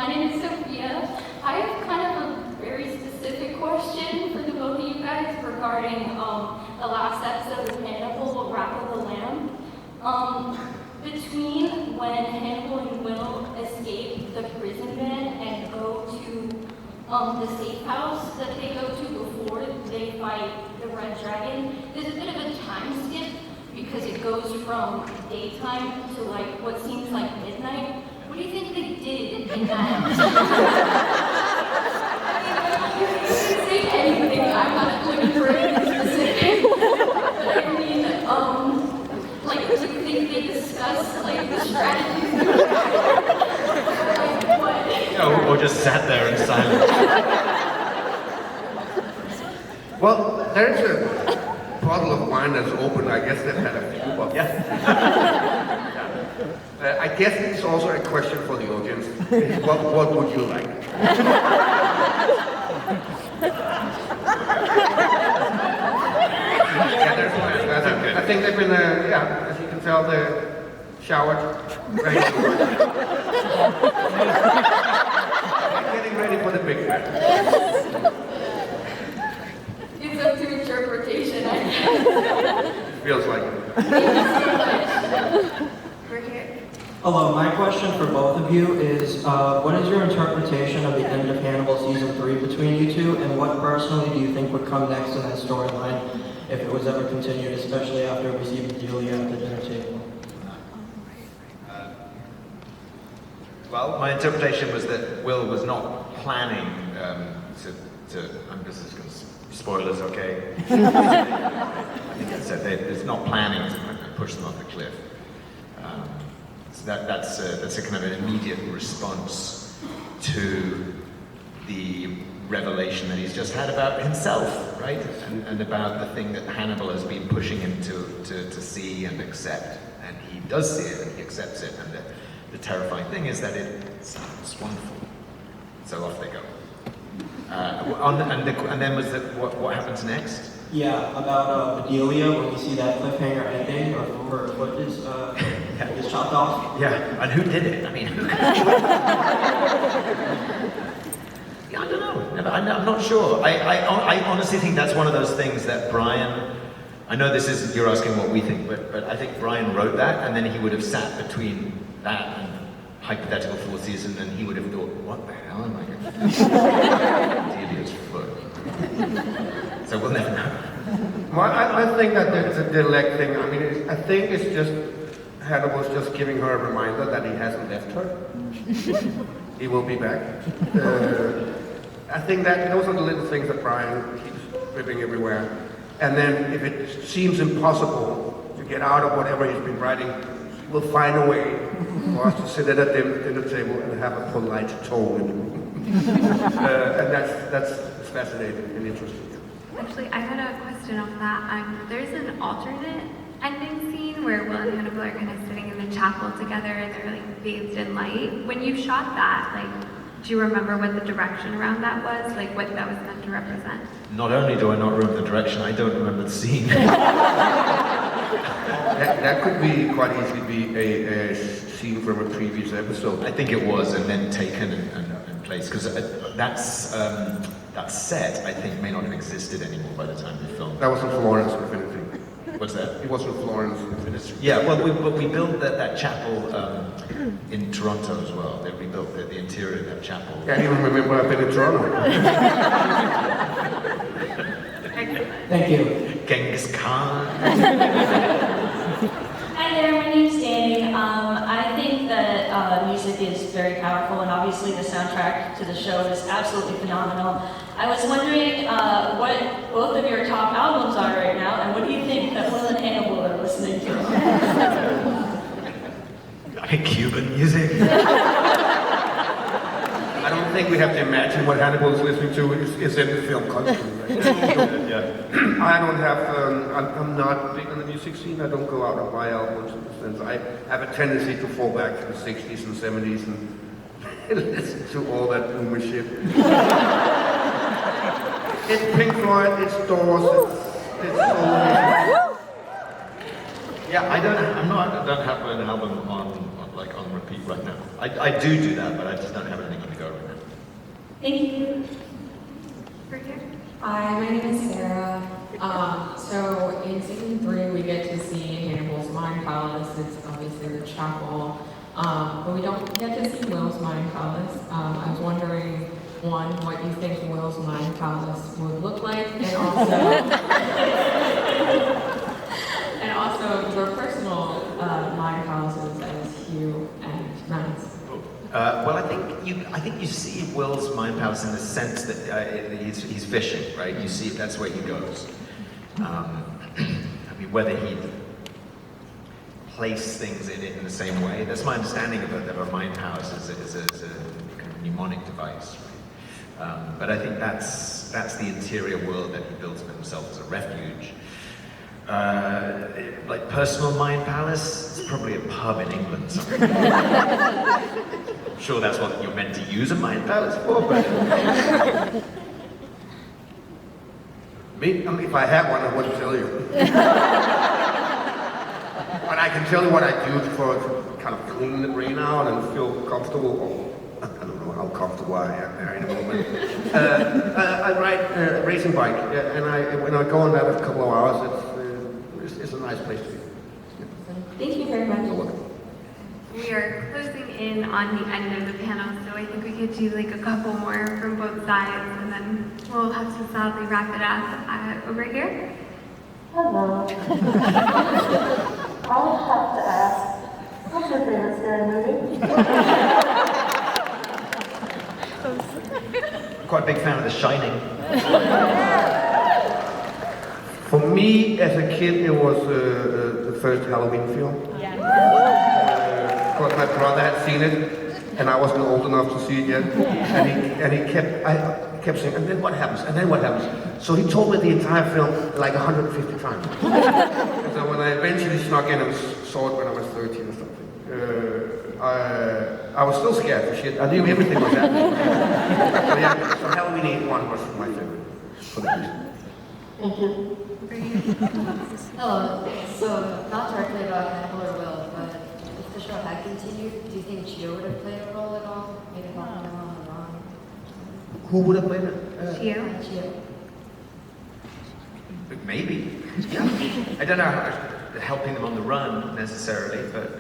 My name is Sophia. I have kind of a very specific question for the both of you guys regarding the last episode of Hannibal, Wrath of the Lamb. Between when Hannibal and Will escape the prison van and go to the safe house that they go to before they fight the Red Dragon, there's a bit of a time skip because it goes from daytime to like what seems like midnight. What do you think they did in that? You can say anything. I'm not looking for anything specific. But I mean, like, do you think they discussed like the strategies? Like what? Or just sat there in silence. Well, there's a bottle of wine that's open. I guess they've had a few bottles. Yeah. I guess it's also a question for the audience. What would you like? Yeah, there's one. I think they've been, as you can tell, they're showered, ready to work. Getting ready for the big battle. It's up to interpretation, I guess. Feels like it. Thank you so much. We're here. Hello, my question for both of you is, what is your interpretation of the end of Hannibal Season 3 between you two, and what personally do you think would come next in that storyline if it was ever continued, especially after we see Bedelia at the dinner table? Well, my interpretation was that Will was not planning I'm just going to spoilers, okay? I think I said it's not planning to push them off the cliff. So that's a kind of an immediate response to the revelation that he's just had about himself, right? And about the thing that Hannibal has been pushing him to see and accept. And he does see it and he accepts it. And the terrifying thing is that it sounds wonderful. So off they go. And then was what happens next? Yeah, about Bedelia, when you see that cliffhanger ending, or her foot is chopped off. Yeah, and who did it? I mean, yeah, I don't know. I'm not sure. I honestly think that's one of those things that Brian, I know this is, you're asking what we think, but I think Brian wrote that, and then he would have sat between that and hypothetical fourth season, and he would have thought, what the hell am I going to do? Delia's foot. So we'll never know. Well, I think that it's a delay thing. I mean, I think it's just Hannibal's just giving her a reminder that he hasn't left her. He will be back. I think that those are the little things that Brian keeps ripping everywhere. And then if it seems impossible to get out of whatever he's been writing, we'll find a way for us to sit at a dinner table and have a polite tone in the room. And that's fascinating and interesting. Actually, I had a question on that. There's an alternate ending scene where Will and Hannibal are kind of sitting in the chapel together and they're like bathed in light. When you shot that, like, do you remember what the direction around that was? Like what that was meant to represent? Not only do I not remember the direction, I don't remember the scene. That could be quite easily be a scene from a previous episode. I think it was, and then taken and placed, because that set, I think, may not have existed anymore by the time we filmed. That was in Florence, if anything. What's that? It was in Florence. Yeah, well, we built that chapel in Toronto as well. They rebuilt the interior of that chapel. Can't even remember I've been in Toronto. Thank you. Genghis Khan. Hi there, my name's Danny. I think that music is very powerful, and obviously the soundtrack to the show is absolutely phenomenal. I was wondering what both of your top albums are right now, and what do you think that Will and Hannibal are listening to? I think Cuban music. I don't think we have to imagine what Hannibal is listening to is in the film constantly. Right? Yeah. I don't have, I'm not big on the music scene. I don't go out and buy albums in the sense. I have a tendency to fall back to the 60s and 70s and listen to all that boomer shit. It's Pink Floyd, it's Doors, it's all. Yeah, I don't have an album on repeat right now. I do that, but I just don't have anything on the go Thank you. Right here. Hi, my name is Sarah. So in season 3, we get to see Hannibal's Mind Palace. It's obviously the chapel, but we don't get to see Will's Mind Palace. I was wondering, one, what you think Will's Mind Palace would look like, and also, and also your personal mind palaces as Hugh and Matt's. Well, I think you see Will's mind palace in the sense that he's fishing, right? You see that's where he goes. I mean, whether he'd place things in it in the same way. That's my understanding of a mind palace as a kind of mnemonic device. Right? But I think that's the interior world that he builds for himself as a refuge. Like personal mind palace, it's probably a pub in England somewhere. I'm sure that's what you're meant to use a mind palace for, but... If I had one, I wouldn't tell you. But I can tell you what I do to kind of clean the brain out and feel comfortable. Oh, I don't know how comfortable I am there in a moment. I ride a racing bike, and when I go on that a couple of hours, it's a nice place to be. Thank you very much. You're welcome. We are closing in on the end of the panel, so I think we could do like a couple more from both sides, and then we'll have to sadly wrap it up over here. Hello. I would have to ask, what's your favorite scary movie? I'm quite a big fan of The Shining. For me, as a kid, it was the first Halloween film. Because my brother had seen it, and I wasn't old enough to see it yet. And he kept saying, and then what happens? And then what happens? So he told me the entire film like 150 times. And so when I eventually snuck in and saw it when I was 13 or something, I was still scared for shit. I knew everything was happening. So yeah, so Halloween 1 was my favorite for the reason. Thank you. Hello. So, not directly about Hannibal or Will, but if the show had continued, do you think Gio would have played a role at all? Maybe helping him on the run? Who would have played it? Gio? Gio. Maybe. Yeah. I don't know how, helping them on the run necessarily, but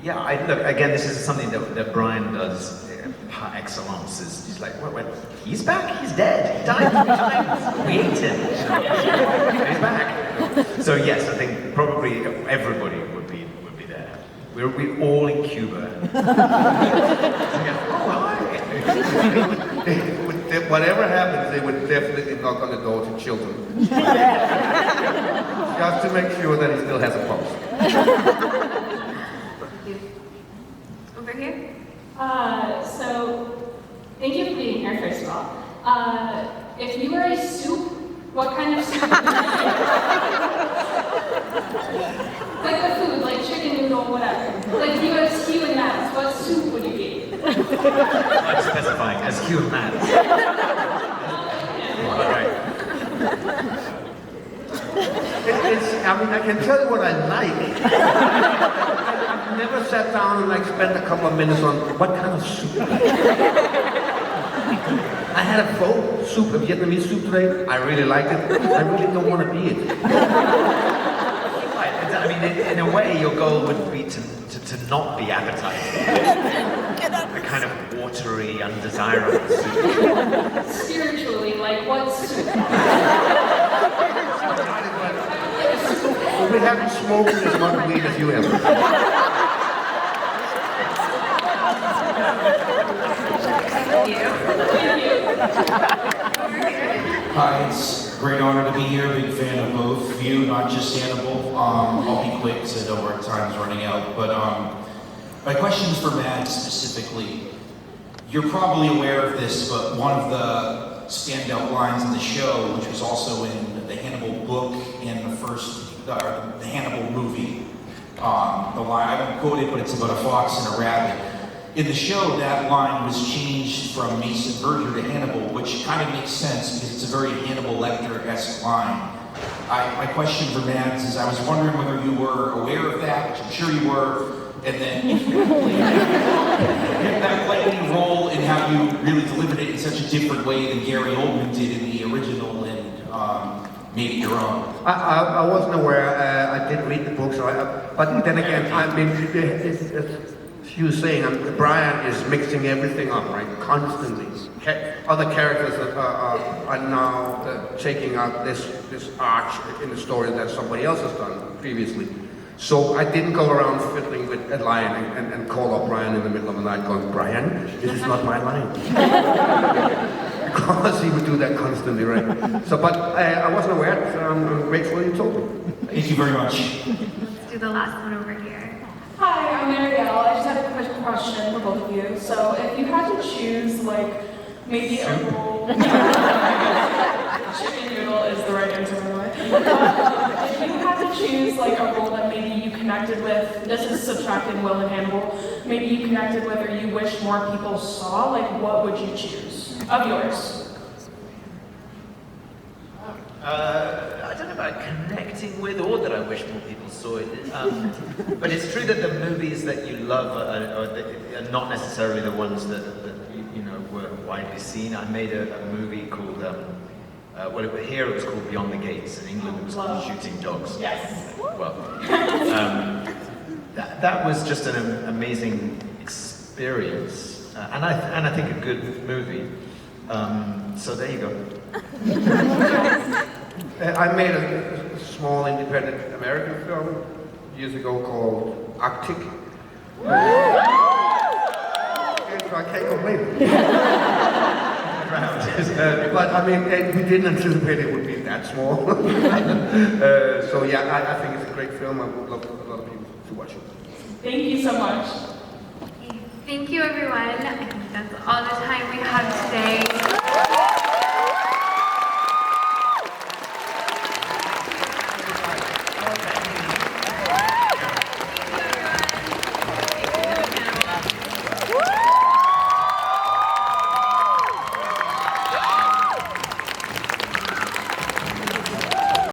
yeah. Look, again, this is something that Brian does par excellence. He's like, what? He's back. He's dead. He died 3 times. We ate him. He's back. So yes, I think probably everybody would be there. We're all in Cuba. Whatever happens, they would definitely knock on the door to children. Just to make sure that he still has a pulse. Over here? So, thank you for being here, first of all. If you were a soup, what kind of soup would you be? Like the food, like chicken noodle, whatever. Like you as Hugh and Matt's, what soup would you be? I'm specifying as Hugh and Matt. All right. I can tell you what I like. I've never sat down and like spent a couple of minutes on what kind of soup. I had a pho soup, a Vietnamese soup today. I really liked it. I really don't want to be it. I mean, in a way, your goal would be to not be appetizing. A kind of watery, undesirable soup. Spiritually, like what soup? We haven't smoked as much weed as you have. Hi, it's a great honor to be here. Big fan of both of you, not just Hannibal. I'll be quick because I know our time's running out. But my question is for Matt specifically. You're probably aware of this, but one of the standout lines in the show, which was also in the Hannibal book and the Hannibal movie, the line, I won't quote it, but it's about a fox and a rabbit. In the show, that line was changed from Mason Verger to Hannibal, which kind of makes sense because it's a very Hannibal Lecter-esque line. My question for Matt is I was wondering whether you were aware of that, which I'm sure you were, and then if that played any role in how you really delivered it in such a different way than Gary Oldman did in the original and made it your own. I wasn't aware. I did read the book, so but then again, I mean, she was saying Brian is mixing everything up, right? Constantly. Other characters are now taking out this arch in the story that somebody else has done previously. So I didn't go around fiddling with a line and call up Brian in the middle of the night going, Brian, this is not my line. Because he would do that constantly, right? So, but I wasn't aware, so I'm grateful you told me. Thank you very much. Let's do the last one over here. Hi, I'm Marielle. I just have a quick question for both of you. So if you had to choose, like, maybe a role... Chicken noodle is the right answer, by the way. If you had to choose, like, a role that maybe you connected with, this is subtracting Will and Hannibal, maybe you connected with or you wish more people saw, like, what would you choose of yours? I don't know about connecting with or that I wish more people saw it. But it's true that the movies that you love are not necessarily the ones that you know were widely seen. I made a movie called, here it was called Beyond the Gates. In England it was called Shooting Dogs. Yes. Well, that was just an amazing experience, and I think a good movie. So there you go. I made a small independent American film years ago called Arctic. So I can't complain. But I mean, we didn't anticipate it would be that small. So yeah, I think it's a great film. I would love a lot of people to watch it. Thank you so much. Thank you, everyone. I think that's all the time we have today.